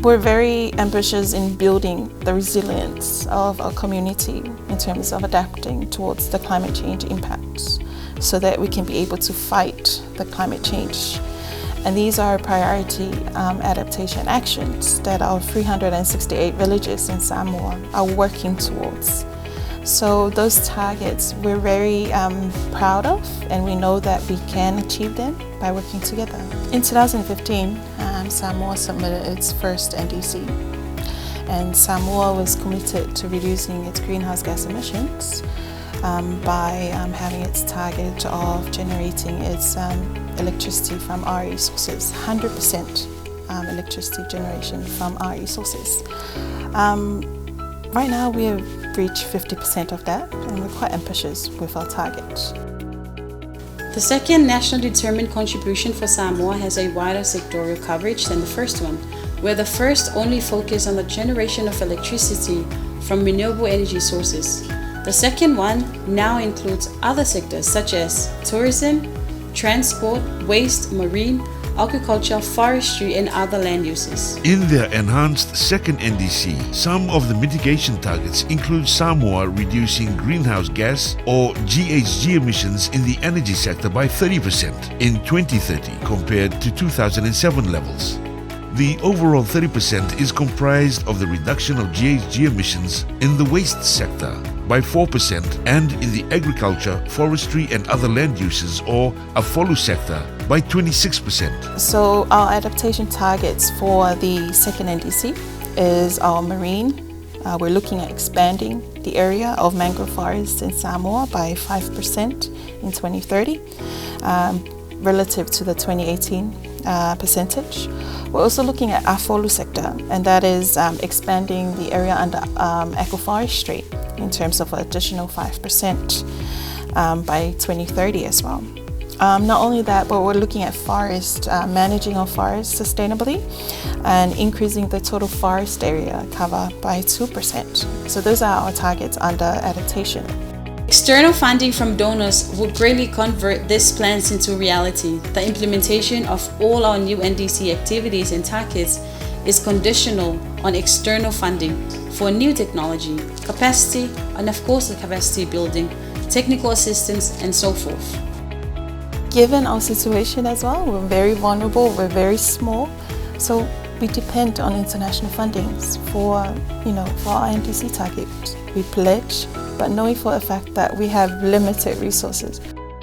We're very ambitious in building the resilience of our community in terms of adapting towards the climate change impacts so that we can be able to fight the climate change. And these are priority adaptation actions that our 368 villages in Samoa are working towards. So those targets we're very proud of, and we know that we can achieve them by working together. In 2015, Samoa submitted its first NDC, and Samoa was committed to reducing its greenhouse gas emissions by having its target of generating its electricity from RE sources, 100% electricity generation from RE sources. Right now we have reached 50% of that, and we're quite ambitious with our target. The second national determined contribution for Samoa has a wider sectorial coverage than the first one, where the first only focused on the generation of electricity from renewable energy sources. The second one now includes other sectors such as tourism, transport, waste, marine, agriculture, forestry, and other land uses. In their enhanced second NDC, some of the mitigation targets include Samoa reducing greenhouse gas or GHG emissions in the energy sector by 30% in 2030 compared to 2007 levels. The overall 30% is comprised of the reduction of GHG emissions in the waste sector by 4% and in the agriculture, forestry and other land uses or AFOLU sector by 26%. So our adaptation targets for the second NDC is our marine. We're looking at expanding the area of mangrove forests in Samoa by 5% in 2030 relative to the 2018 percentage. We're also looking at AFOLU sector, and that is expanding the area under agroforestry in terms of additional 5% by 2030 as well. Not only that, but we're looking at forest, managing our forests sustainably and increasing the total forest area cover by 2%. So those are our targets under adaptation. External funding from donors will greatly convert these plans into reality. The implementation of all our new NDC activities and targets is conditional on external funding for new technology, capacity, and of course the capacity building, technical assistance, and so forth. Given our situation as well, we're very vulnerable, we're very small, so we depend on international fundings for our NDC targets. We pledge, but knowing for a fact that we have limited resources.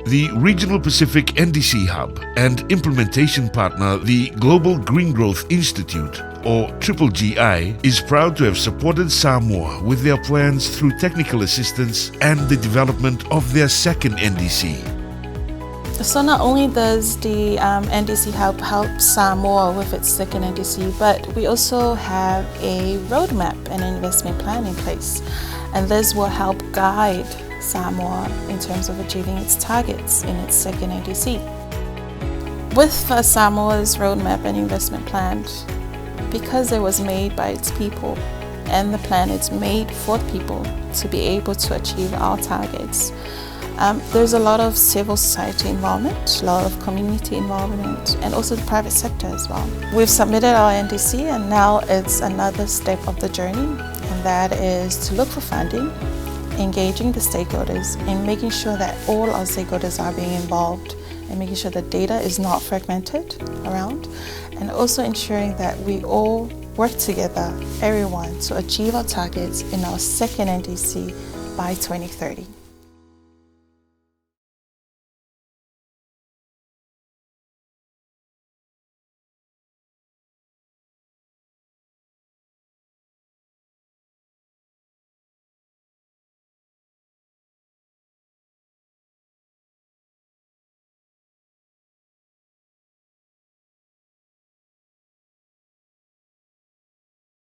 The Regional Pacific NDC Hub and implementation partner, the Global Green Growth Institute, or GGI, is proud to have supported Samoa with their plans through technical assistance and the development of their second NDC. So not only does the NDC Hub help Samoa with its second NDC, but we also have a roadmap and investment plan in place. And this will help guide Samoa in terms of achieving its targets in its second NDC. With Samoa's roadmap and investment plan, because it was made by its people and the plan is made for people to be able to achieve our targets, there's a lot of civil society involvement, a lot of community involvement, and also the private sector as well. We've submitted our NDC, and now it's another step of the journey, and that is to look for funding, engaging the stakeholders, and making sure that all our stakeholders are being involved, and making sure the data is not fragmented around, and also ensuring that we all work together, everyone, to achieve our targets in our second NDC by 2030.